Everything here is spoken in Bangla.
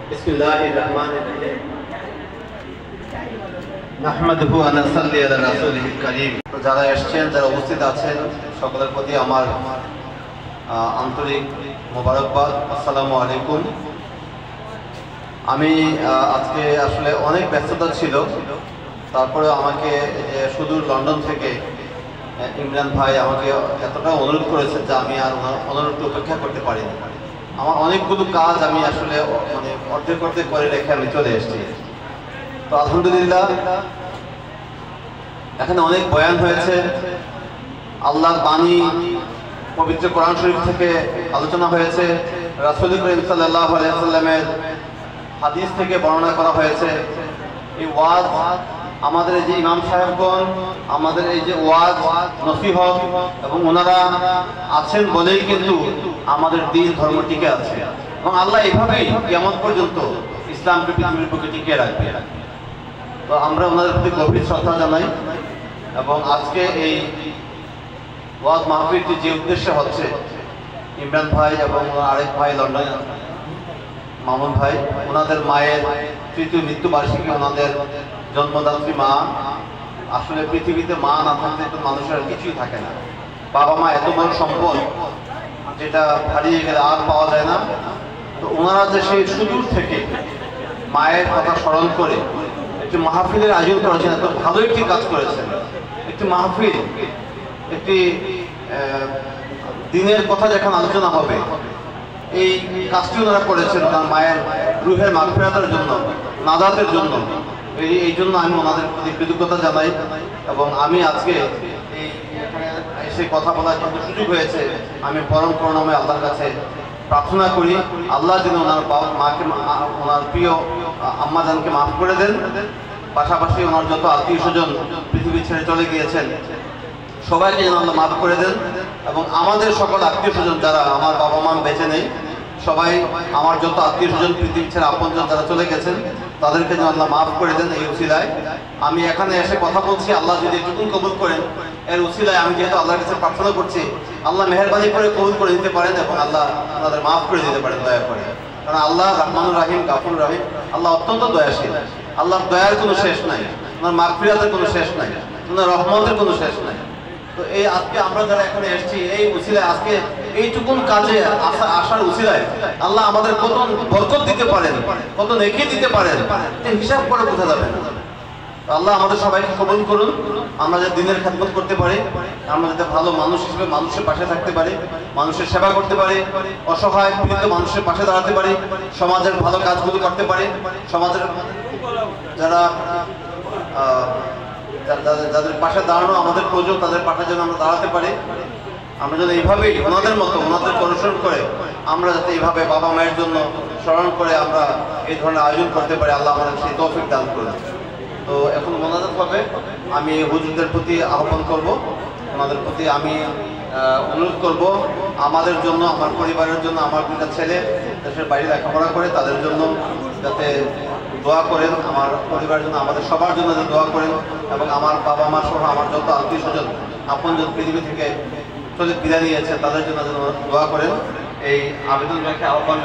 बिस्मिल्लाहिर्रहमानिर्रहीम নাহমাদুহু ওয়া নাসাল্লি আলা রাসূলিল কারীম। তো যারা এসেছেন, যারা উপস্থিত আছেন, সকলের প্রতি আমার আন্তরিক মোবারকবাদ। আসসালামু আলাইকুম। আমি আজকে আসলে অনেক ব্যস্ততা ছিল, তারপরে আমাকে সুদূর লন্ডন থেকে ইমরান ভাই আমাকে এতটা অনুরোধ করেছেন যে আমি আর অনুরোধকে উপেক্ষা করতে পারিনি। আমার অনেকগুলো কাজ আমি আসলে মানে অর্ধেক করে রেখে আমি চলে এসেছি। তো আলহামদুলিল্লাহ, এখানে অনেক বয়ান হয়েছে, আল্লাহর বাণী পবিত্র কোরআন শরীফ থেকে আলোচনা হয়েছে, রাসূল করিম সাল্লাল্লাহু আলাইহি ওয়াসাল্লামের হাদিস থেকে বর্ণনা করা হয়েছে। এই ওয়াজ আমাদের এই যে ইমাম সাহেবগণ, আমাদের এই যে ওয়াজ নসিহত এবং ওনারা আছেন বলেই কিন্তু আমাদের দ্বীন ধর্ম টিকে আছে, এবং আল্লাহ এভাবেই কিয়ামত পর্যন্ত ইসলামকে পৃথিবীর বুকে টিকিয়ে রাখবে। তো আমরা ওনাদের প্রতি গভীর শ্রদ্ধা জানাই, এবং আজকে এই ওয়াজ মাহফিলটি যে উদ্দেশ্যে হচ্ছে, ইমরান ভাই এবং আরেক ভাই লন্ডন মামুন ভাই, ওনাদের মায়ের তৃতীয় মৃত্যুবার্ষিকী, ওনাদের জন্মদাত্রী মা। আসলে পৃথিবীতে মা না থাকলে তো মানুষের কিছুই থাকে না। বাবা মা এত বড় সম্পদ, যেটা হারিয়ে গেলে আর পাওয়া যায় না। তো ওনারা যে সেই সুদূর থেকে মায়ের কথা স্মরণ করে একটি মাহফিলের আয়োজন করেছেন, এত ভালো একটি কাজ করেছেন। একটি মাহফিল, একটি দিনের কথা যেখানে আলোচনা হবে, এই কাজটি ওনারা করেছেন তার মায়ের রুহের মাগফিরাতের জন্য, নাজাতের জন্য। এই জন্য আমি ওনাদের প্রতি কৃতজ্ঞতা জানাই। এবং আমি আজকে এই এসে কথা বলার জন্য সুযোগ হয়েছে, আমি পরম করুণাময় আল্লাহর কাছে প্রার্থনা করি আল্লাহ যেন ওনার মাকে, ওনার প্রিয় আম্মাজানকে মাফ করে দেন। পাশাপাশি ওনার যত আত্মীয় স্বজন পৃথিবী ছেড়ে চলে গিয়েছেন, সবাইকে যেন আল্লাহ মাফ করে দেন। এবং আমাদের সকল আত্মীয় স্বজন যারা, আমার বাবা মা বেঁচে নেই, সবাই আমার যত আত্মীয় স্বজন পৃথিবী ছেড়ে আপনজন যারা চলে গেছেন, তাদেরকে যেন আল্লাহ মাফ করে দেন। এই উসিলায় আমি এখানে এসে কথা বলছি, আল্লাহ যদি এটুকুন কবুল করেন, এর উসিলায় আমি যেহেতু আল্লাহর কাছে প্রার্থনা করছি, আল্লাহ মেহেরবানি করে কবুল করে দিতে পারেন এবং আল্লাহ আমাদের মাফ করে দিতে পারেন দয়া করে। কারণ আল্লাহ রহমানুর রাহিম, গাফুর রাহিম, আল্লাহ অত্যন্ত দয়াশীল। আল্লাহর দয়ার কোনো শেষ নাই, ওনার মাগফিরাতের কোনো শেষ নাই, ওনার রহমতের কোনো শেষ নাই। তো এই আজকে আমরা যারা এখানে এসেছি, এই উসিলায় আজকে এইটুকুন কাজে আসার উসিলায় আল্লাহ আমাদের কত বরকত দিতে পারেন, কত নেকি দিতে পারেন, হিসাব করে বোঝা যাবে না। আল্লাহ আমাদের সবাইকে কবুল করুন। আমরা যাতে দিনের খেদমত করতে পারি, আমরা যাতে ভালো মানুষ হিসেবে মানুষের পাশে থাকতে পারি, মানুষের সেবা করতে পারি, অসহায় পীড়িত মানুষের পাশে দাঁড়াতে পারি, সমাজের ভালো কাজগুলো করতে পারি, সমাজের যারা যাদের পাশে দাঁড়ানো আমাদের প্রয়োজন, তাদের পাশে যেন আমরা দাঁড়াতে পারি। আমরা যেন এইভাবেই ওনাদের মতো, ওনাদেরকে অনুসরণ করে আমরা যাতে এইভাবে বাবা মায়ের জন্য স্মরণ করে আমরা এই ধরনের আয়োজন করতে পারি। আল্লাহ আমাদের সেই তৌফিক দান করুন। তো এখন মোনাজাত হবে, আমি হুজুরদের প্রতি আহ্বান করব, ওনাদের প্রতি আমি অনুরোধ করব আমাদের জন্য, আমার পরিবারের জন্য, আমার দুটা ছেলে দেশের বাইরে লেখাপড়া করে, তাদের জন্য যাতে দোয়া করেন, আমার পরিবারের জন্য, আমাদের সবার জন্য যাতে দোয়া করেন, এবং আমার বাবা মা সহ আমার যত আত্মীয় স্বজন আপনজন পৃথিবী থেকে চলে বিদায় নিয়েছে, তাদের জন্য যেন দোয়া করেন। এই আবেদন রেখে আহ্বান